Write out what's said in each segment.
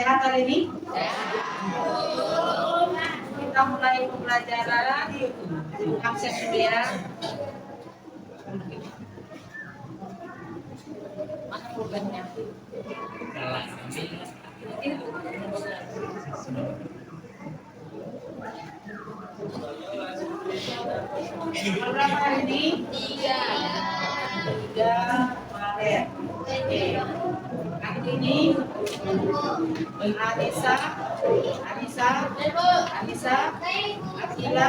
Sehat hari ini? Kita mulai pembelajaran absen dulu ya. Mana pulpennya? Berapa hari ini? 3 Maret. Hari ini Anissa, Akila,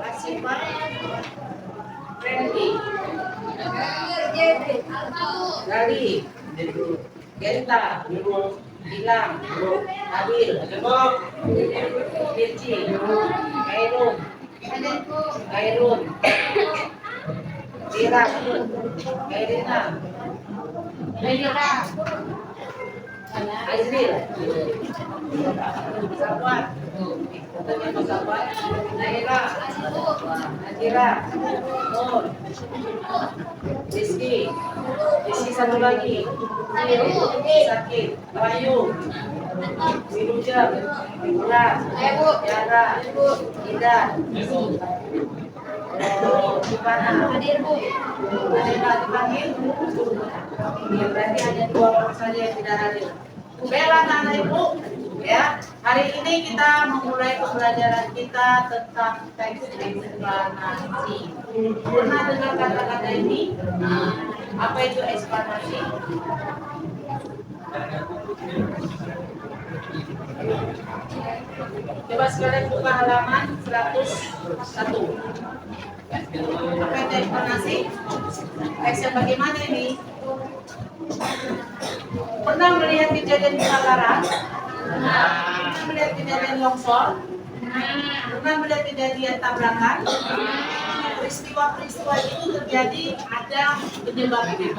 Asifa, Randy, Gali, Genta, Gilang, Nabil, Dirci, Kairun, Dira, Kairina, Azril, Sabar, Naira, Najira, Nur, Rizky satu lagi, Sakit, Bayu, Wilujar, Bulan, Yara, Ida, Gimana? Hadir Bu. Ada dipanggil? Ya, berarti hanya 2 orang saja yang tidak hadir. Bella, Nana, Ibu, ya. Hari ini kita memulai pembelajaran kita tentang teks eksplanasi. Pernah dengar kata-kata ini? Apa itu eksplanasi? Coba sekalian buka halaman 101. Apa itu eksplanasi? Teks yang bagaimana ini? Pernah melihat kejadian kebakaran? Pernah melihat kejadian longsor? Pernah melihat kejadian tabrakan? Peristiwa-peristiwa itu terjadi, ada penyebabnya,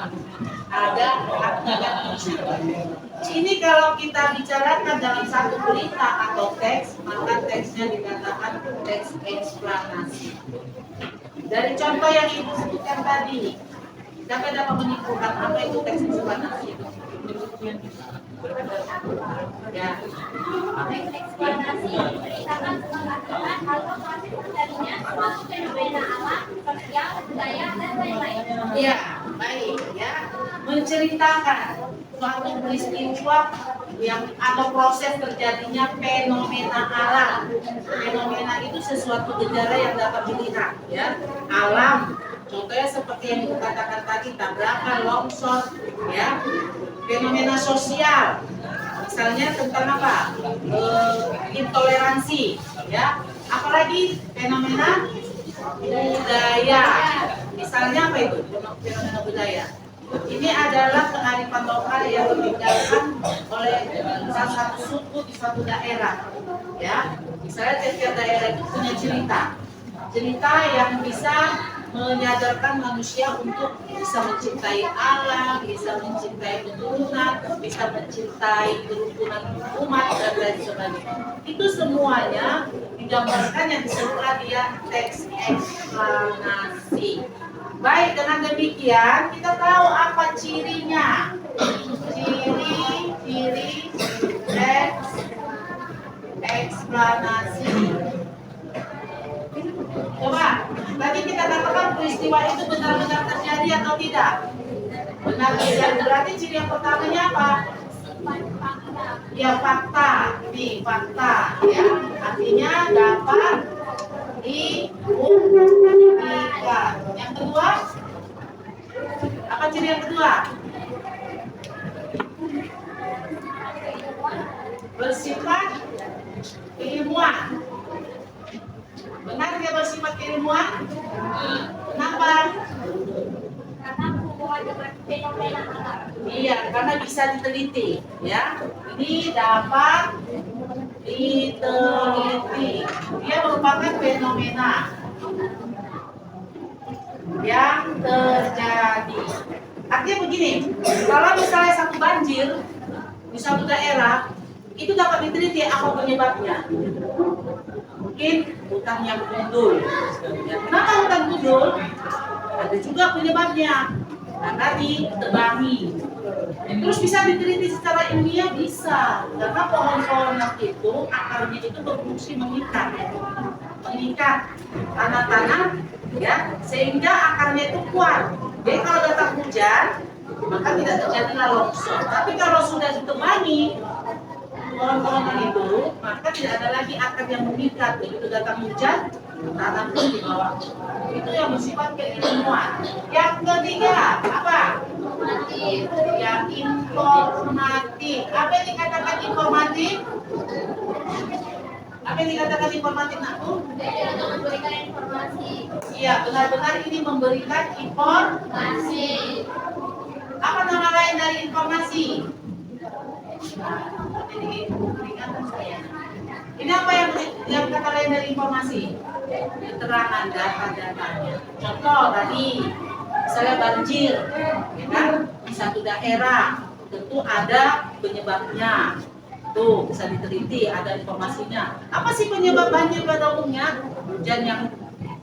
ada akibatnya. Ini kalau kita bicarakan dalam satu berita atau teks, maka teksnya dikatakan teks eksplanasi. Dari contoh yang Ibu sebutkan tadi, dapat menyimpulkan apa itu teks eksplanasi? Ya. Teks eksplanasi menceritakan pengetahuan atau proses terjadinya suatu fenomena alam, sosial, budaya, dan lain-lain. Ya, baik ya. Menceritakan suatu peristiwa yang atau proses terjadinya fenomena alam. Fenomena itu sesuatu gejala yang dapat dilihat, ya. Alam. Contohnya seperti yang dikatakan tadi, tabrakan, longsor, ya. Fenomena sosial, misalnya tentang apa? Intoleransi, ya. Apalagi fenomena budaya, misalnya apa itu? Fenomena budaya. Ini adalah kearifan lokal yang ditinggalkan oleh salah satu suku di suatu daerah, ya. Misalnya setiap daerah itu punya cerita yang bisa menyadarkan manusia untuk bisa mencintai alam, bisa mencintai keturunan, bisa mencintai kerukunan umat dan lain sebagainya. Itu semuanya digambarkan yang disebut dia teks eksplanasi. Baik, dengan demikian kita tahu apa cirinya. Ciri teks eksplanasi. Coba, tadi kita katakan peristiwa itu benar-benar terjadi atau tidak? Benar terjadi. Berarti ciri yang pertamanya apa? Ya, fakta. Ini fakta, ya. Artinya dapat dibuktikan. Yang kedua, apa ciri yang kedua? Bersifat keilmuan. Benar dia bersifat keilmuan? Kenapa? Karena berhubungan dengan fenomena alam. Iya, karena bisa diteliti, ya. Ini dapat diteliti. Dia merupakan fenomena yang terjadi. Artinya begini, kalau misalnya satu banjir di suatu daerah, itu dapat diteliti apa penyebabnya. Mungkin hutan yang gundul. Ya, kenapa hutan gundul? Ada juga penyebabnya. Karena ditebangi, Terus bisa diteliti secara ilmiah bisa, karena pohon-pohon itu akarnya itu berfungsi mengikat tanah-tanah, ya, sehingga akarnya itu kuat. Jadi kalau datang hujan maka tidak terjadilah longsor. Tapi kalau sudah ditebangi pohon-pohonan itu, maka tidak ada lagi akar yang mengikat. Begitu datang hujan, tanah pun di bawah. Itu yang bersifat keilmuan. Yang ketiga, apa? Yang informatif. Apa yang dikatakan informatif? Apa yang dikatakan informatif, Nakku? Untuk memberikan informasi. Iya, benar-benar ini memberikan informasi. Apa nama lain dari informasi? Jadi, peringatan saya. Ini apa yang kata lain dari informasi? Keterangan data-datanya. Contoh tadi, misalnya banjir, ya kan? Di satu daerah, tentu ada penyebabnya. Tuh, bisa diteliti, ada informasinya. Apa sih penyebab banjir pada umumnya? Hujan yang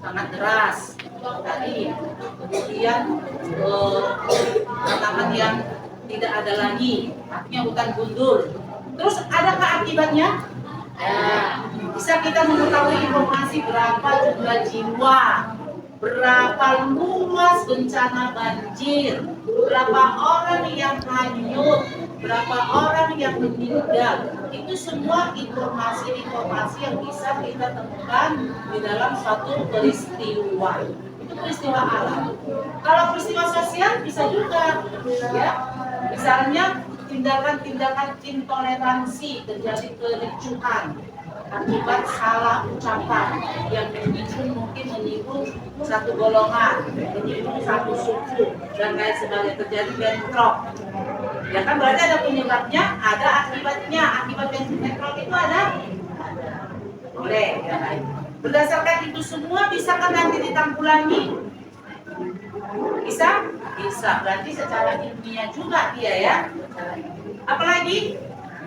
sangat deras tadi, kemudian tanaman yang tidak ada lagi, artinya hutan gundul. Terus adakah akibatnya? Ya, bisa kita mengetahui informasi berapa jumlah jiwa, berapa luas bencana banjir, berapa orang yang hanyut, berapa orang yang meninggal. Itu semua informasi-informasi yang bisa kita temukan di dalam suatu peristiwa. Itu peristiwa alam. Kalau peristiwa sosial bisa juga, ya. Misalnya tindakan-tindakan intoleransi, terjadi kericuhan akibat salah ucapan yang menyinggung satu golongan, menyinggung satu suku dan lain sebagainya, terjadi bentrok. Ya kan berarti ada penyebabnya, ada akibatnya. Akibat bentrok itu ada. Boleh, ya baik. Berdasarkan itu semua bisa kan nanti ditanggulangi? Bisa? Bisa. Berarti secara ilmiah juga dia ya. Apalagi?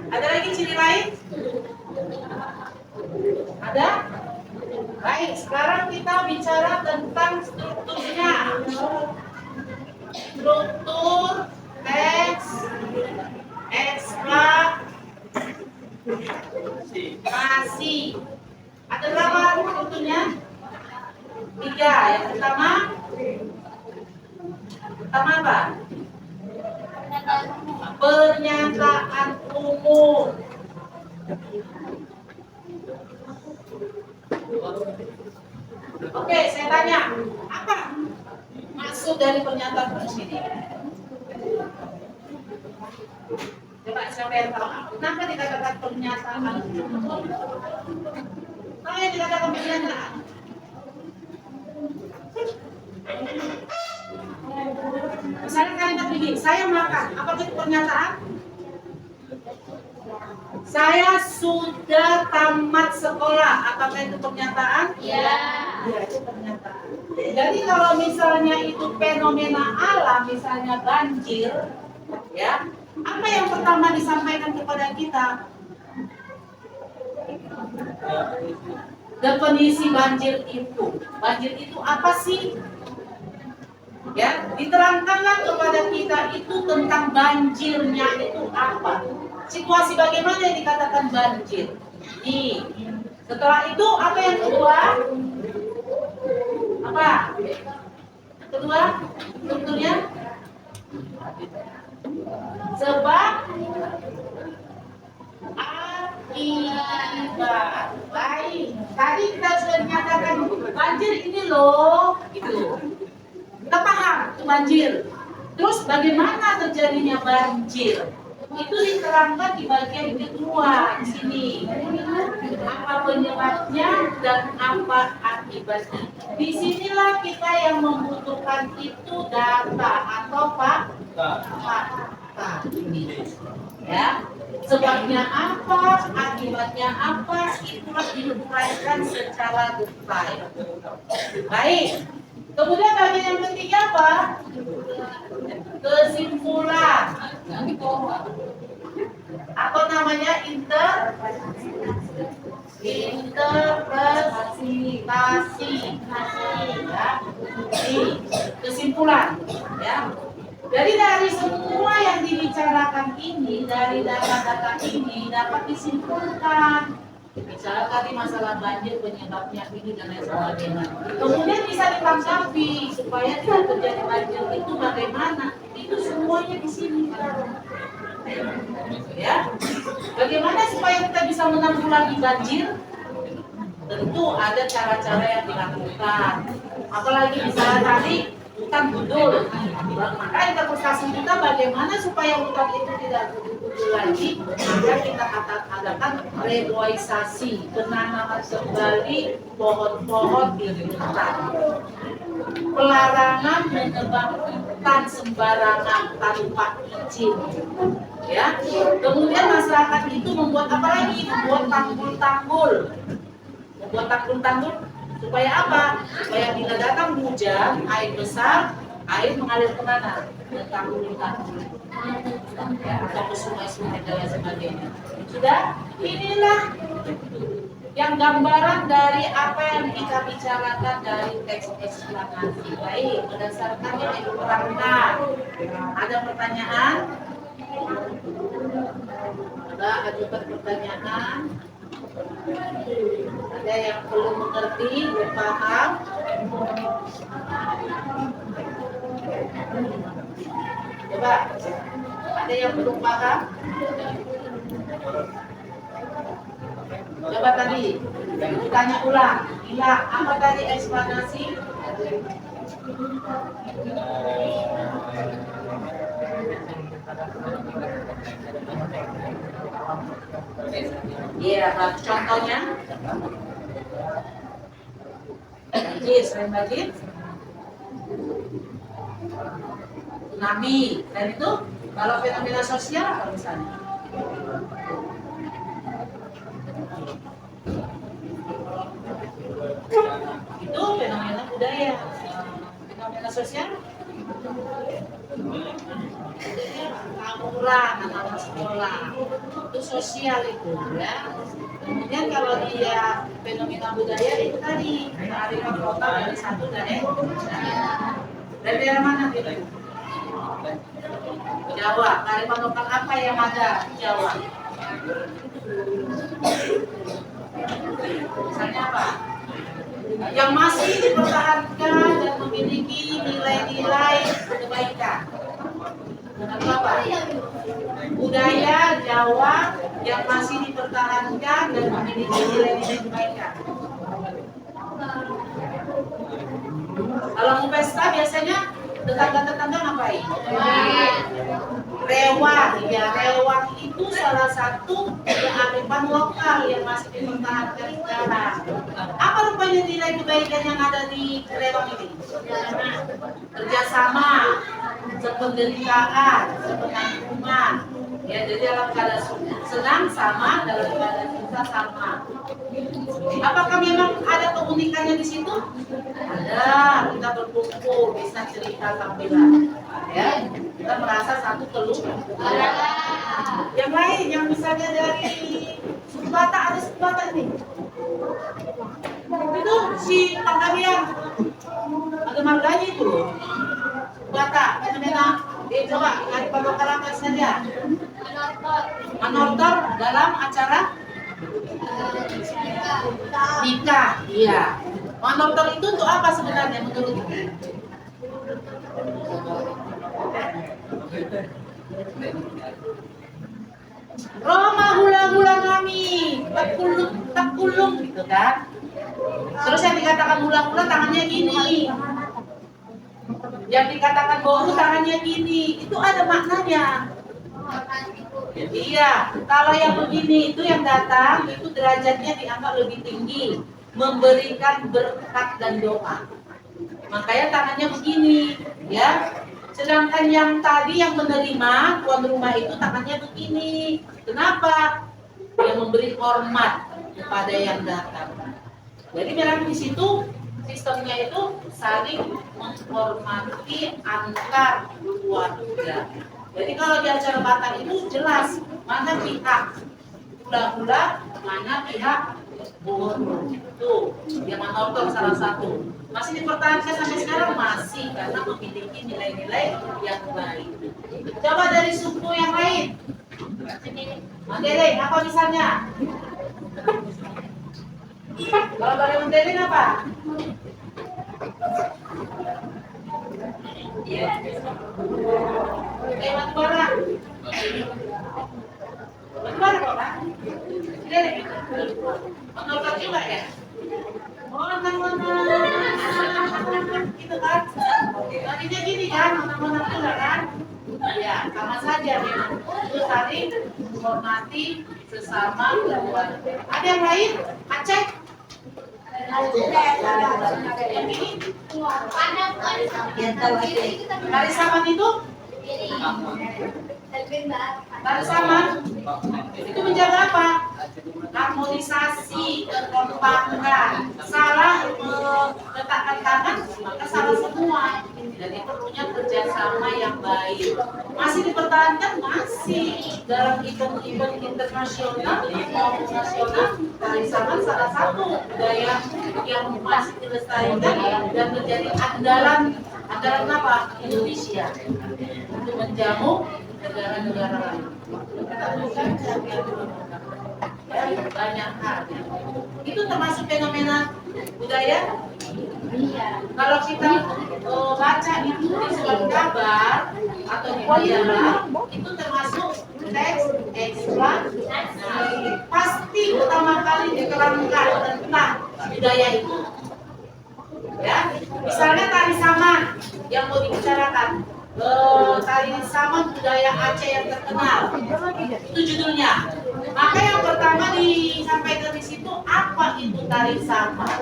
Ada lagi ciri lain? Ada? Baik, sekarang kita bicara tentang strukturnya. Struktur teks eksploitasi. Ada berapa strukturnya? 3. Yang pertama apa? Pernyataan umum. Oke, saya tanya, apa maksud dari pernyataan umum ini? Coba siapa yang tahu? Kenapa dikatakan pernyataan umum? Kalau yang dikatakan pernyataan? Misalnya kalimat begini, saya makan, apakah itu pernyataan? Saya sudah tamat sekolah, apakah itu pernyataan? Ya. Ya, itu pernyataan. Jadi kalau misalnya itu fenomena alam, misalnya banjir, ya, apa yang pertama disampaikan kepada kita? Definisi banjir itu. Banjir itu apa sih? Ya, diterangkanlah kepada kita itu tentang banjirnya itu apa. Situasi bagaimana yang dikatakan banjir. Nih, setelah itu apa yang kedua? Apa? Yang kedua, strukturnya sebab akibat. Baik, tadi kita sudah menyatakan banjir ini loh, itu. Kita paham itu banjir. Terus bagaimana terjadinya banjir? Itu diterangkan di bagian kedua di sini. Apa penyebabnya dan apa akibatnya. Disinilah kita yang membutuhkan itu data atau fakta. Ya, sebabnya apa, akibatnya apa, itulah diuraikan secara detail. Baik. Kemudian bagian yang ketiga apa? Kesimpulan. Atau namanya interpretasi. Ya. Kesimpulan. Ya. Jadi dari semua yang dibicarakan ini, dari data-data ini dapat disimpulkan. Misalnya tadi masalah banjir penyebabnya ini dan lain sebagainya. Kemudian bisa ditanggapi supaya tidak terjadi banjir itu bagaimana? Itu semuanya di sini. Ya, bagaimana supaya kita bisa menanggulangi banjir? Tentu ada cara-cara yang dilakukan. Apalagi misalnya tadi hutan gundul, maka interpretasi kita bagaimana supaya hutan itu tidak gundul lagi, maka kita adakan reboisasi, penanaman kembali pohon-pohon di hutan. Pelarangan menebang hutan sembarangan tanpa izin. Ya, kemudian masyarakat itu membuat apa lagi? Membuat tanggul-tanggul. Membuat tanggul-tanggul supaya apa? Supaya bila datang hujan, air besar, air mengalir kemana? Ke tanggul-tanggul. Ya, atau ke sungai-sungai dan lain sebagainya. Sudah? Inilah yang gambaran dari apa yang kita bicarakan dari teks eksplanasi. Baik, berdasarkan yang diterangkan. Ada pertanyaan? Ada ajukan pertanyaan? Ada yang belum mengerti, belum paham? Coba, ada yang belum paham? Coba tadi, tanya ulang. Gila, apa tadi eksplanasi? Iya, contohnya banjir, selain banjir tsunami, dan itu kalau fenomena sosial apa misalnya? Itu fenomena budaya. Fenomena sosial tawuran anak sekolah itu sosial itu ya. Kemudian kalau dia fenomena budaya itu tadi kearifan lokal dari satu dari daerah mana gitu? Jawa. Kearifan lokal apa yang ada di Jawa? Misalnya apa? Yang masih dipertahankan dan memiliki nilai-nilai kebaikan. Atau apa? Budaya Jawa yang masih dipertahankan dan memiliki nilai-nilai kebaikan. Kalau mau pesta biasanya tetangga-tetangga ngapain? Rewang, ya rewang itu salah satu kearifan lokal yang masih dipertahankan sekarang. Apa rupanya nilai kebaikan yang ada di rewang ini? Kerjasama, sependeritaan, sepenanggungan. Ya, jadi dalam keadaan senang sama, dalam keadaan susah sama. Apakah memang ada keunikannya di situ? Ada, kita berkumpul, bisa cerita sambilan. Ya, kita merasa satu keluarga. Yang lain, yang misalnya dari suku Batak, ada suku Batak nih. Itu si Pangkalian, ada marganya itu loh. Suku Batak, fenomena. Coba, dari pembakaran saja. Manortor dalam acara nikah, iya. Manortor itu untuk apa sebenarnya menurut ibu? Roma hula-hula kami, tak kulung gitu kan. Terus yang dikatakan hula-hula tangannya gini. Yang dikatakan bohong tangannya gini. Itu ada maknanya. Iya, kalau yang begini itu yang datang itu derajatnya dianggap lebih tinggi, memberikan berkat dan doa. Makanya tangannya begini, ya. Sedangkan yang tadi yang menerima tuan rumah itu tangannya begini. Kenapa? Dia memberi hormat kepada yang datang. Jadi memang di situ sistemnya itu saling menghormati antar keluarga. Jadi kalau di acara Batak itu jelas mana pihak hula-hula mana pihak guru. Tuh, dia menonton salah satu. Masih dipertahankan sampai sekarang masih karena memiliki nilai-nilai yang baik. Coba dari suku yang lain. Mandailing, apa misalnya? Kalau dari Mandailing apa? Batubara. Batubara kok kan? Mandailing. Menonton juga ya? Oh, menang-menang. Gitu kan? Tadinya gini kan, menang-menang juga kan? Ya, sama saja memang. Itu saling menghormati sesama keluarga. Ada yang lain? Aceh? Yang ini? Dari Saman itu? Dari Saman itu menjaga apa? Harmonisasi, kekompakan. Salah meletakkan tangan, maka salah semua. Jadi perlunya kerjasama yang baik. Masih dipertahankan, masih dalam event-event internasional maupun nasional. Tari Saman salah satu budaya yang masih dilestarikan dan menjadi andalan apa? Indonesia untuk menjamu negara-negara lain. Banyak hal. Itu termasuk fenomena budaya. Kalau kita baca itu di surat kabar atau di majalah, itu termasuk teks eksplanasi. Pasti pertama kali diterangkan tentang budaya itu. Ya, misalnya tari Saman yang mau dibicarakan. Tari Saman budaya Aceh yang terkenal. Itu judulnya. Maka yang pertama disampaikan di situ, apa itu tari Saman?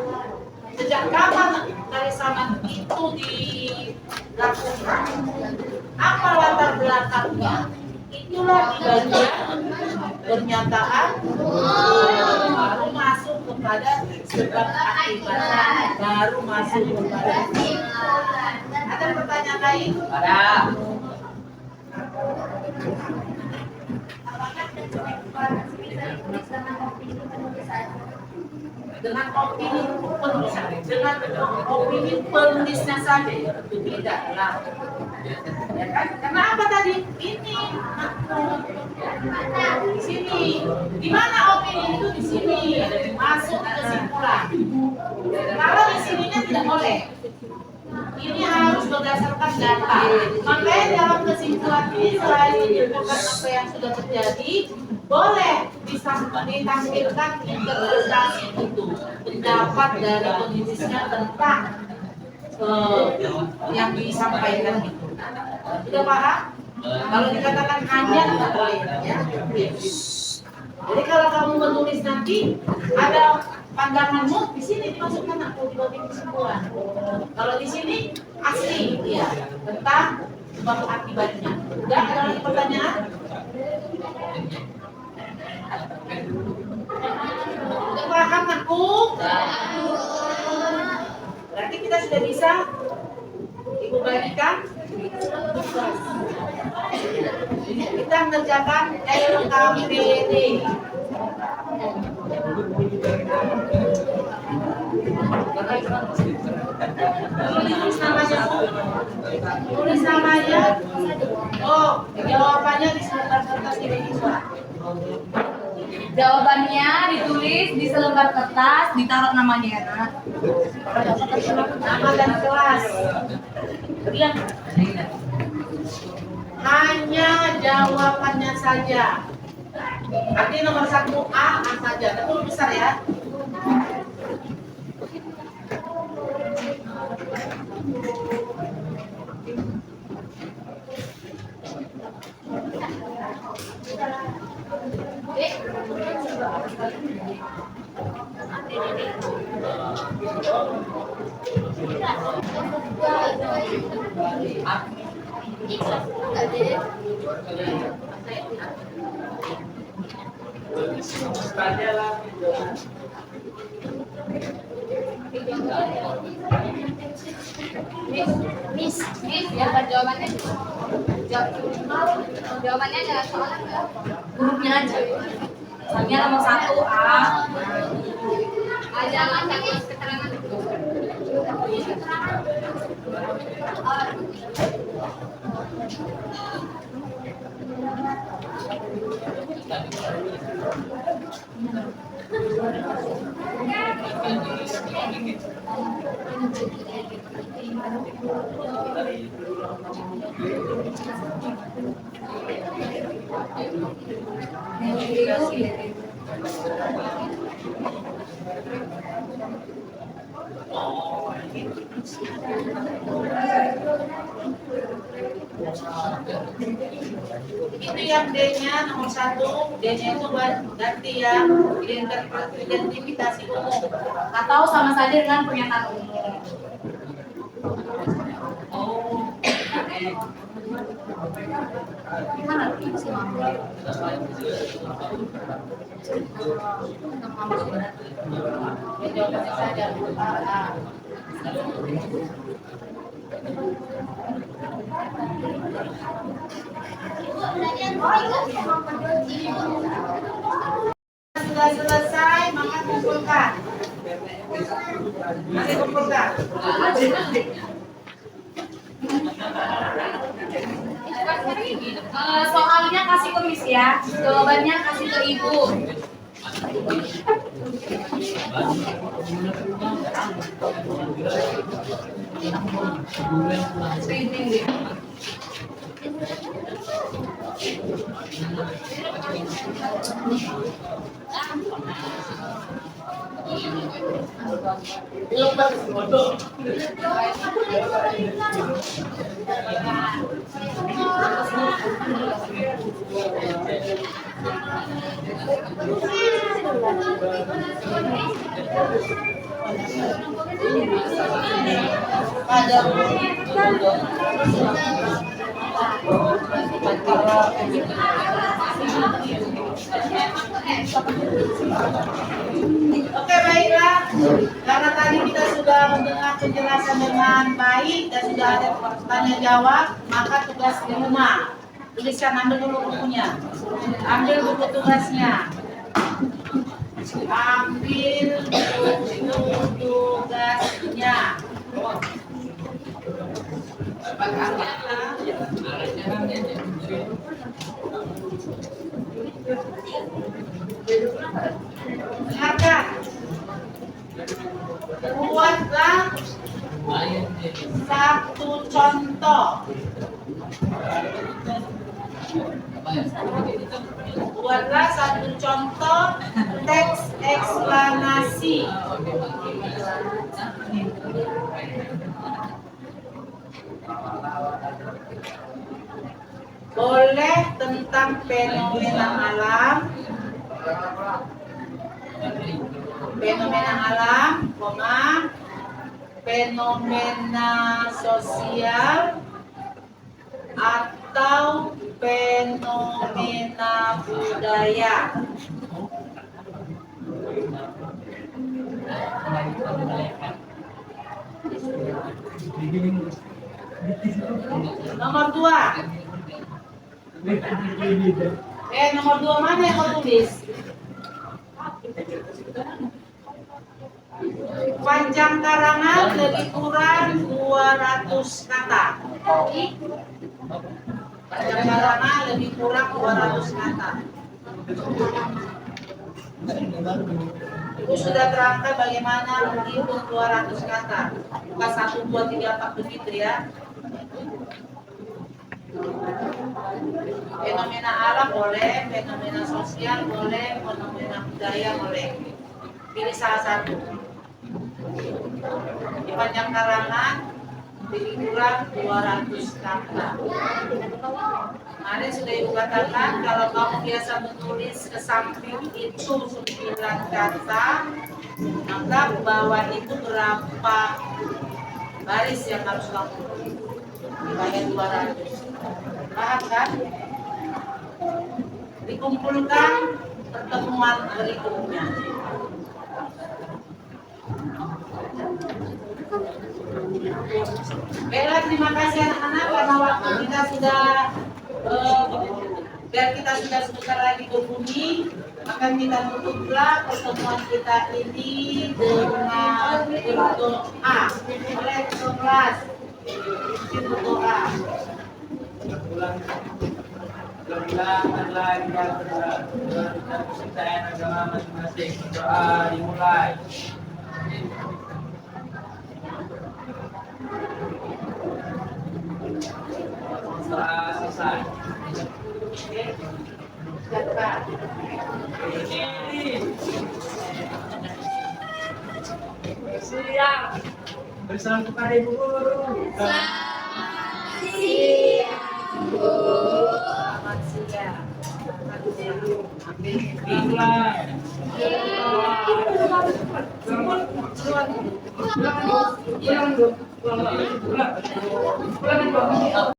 Sejak kapan tari Saman itu dilakukan? Apa latar belakangnya? Itulah di bagian pernyataan baru masuk kepada sebab akibatnya, baru masuk kepada. Ada pertanyaan lain? Ada. Dengan opini penulisnya saja itu tidaklah. Ya kan? Karena apa tadi? Ini di sini. Di mana opini itu di sini? Masuk kesimpulan. Kalau di sininya tidak boleh. Ini harus berdasarkan data. Makanya dalam kesimpulan ini selain menyimpulkan apa yang sudah terjadi, boleh ditampilkan interpretasi itu, pendapat dari penulisnya tentang yang disampaikan itu. Sudah paham? Kalau dikatakan hanya tidak boleh ya. Jadi kalau kamu menulis nanti ada pandanganmu di sini dimasukkan atau di bagian kesimpulan. Kalau di sini asli ya tentang sebab akibatnya. Sudah ada lagi pertanyaan? Sudah paham aku? Berarti kita sudah bisa Ibu bagikan tugas. Kita mengerjakan LKPD. Tulis namanya. Oh, jawabannya di selembar kertas di siswa. Jawabannya ditulis di selembar kertas, ditaruh namanya. Nama dan kelas. Lihat. Hanya jawabannya saja. Artinya nomor 1A saja. Betul besar ya. Miss, biar jawabannya. Jawabannya jangan soalnya hurufnya aja. Misalnya nomor 1A. Ada satu keterangan. Itu yang D-nya nomor 1, D-nya itu ganti yang identifikasi umum. Atau sama saja dengan pernyataan umum. Gimana sih Mama? Ya, jawabannya saja A. Sudah selesai, maka kumpulkan. Mari kumpulkan. Soalnya kasih ke Miss ya, jawabannya kasih ke Ibu. Oke, baiklah. Karena tadi kita sudah mendengar penjelasan dengan baik dan sudah ada tanya jawab, maka tugas di rumah. Tuliskan, ambil dulu bukunya. Ambil buku tugasnya. Ambil buku tugasnya. Dengarkan. Buatlah satu contoh. Buatlah satu contoh teks eksplanasi. Boleh tentang fenomena alam, fenomena sosial, atau fenomena budaya. Nomor 2. Nomor 2 mana yang kau tulis? Panjang karangan lebih kurang 200 kata. Panjang karangan lebih kurang 200 kata. Ibu sudah terangkan bagaimana menghitung 200 kata. Bukan 1, 2, 3, 4 begitu ya. Fenomena alam boleh, fenomena sosial boleh, fenomena budaya boleh. Pilih salah satu. Di panjang karangan lebih kurang 200 kata. Kemarin sudah ibu katakan kalau kamu biasa menulis ke samping itu 9 kata, maka bawah itu berapa baris yang harus kamu dibagi 200. Paham kan? Dikumpulkan pertemuan berikutnya. Baiklah, terima kasih anak-anak karena waktu kita sudah biar kita sudah sebentar lagi ke bumi. Akan kita tutuplah pertemuan kita ini dengan berdoa. Oleh kelas, berdoa. Mudah-mudahan adalah kita dan kecintaan agama masing-masing. Berdoa dimulai. Setelah selesai. Oke. Silakan. Siap. Bersalam kepada Ibu Guru. Selamat siang. Pulang.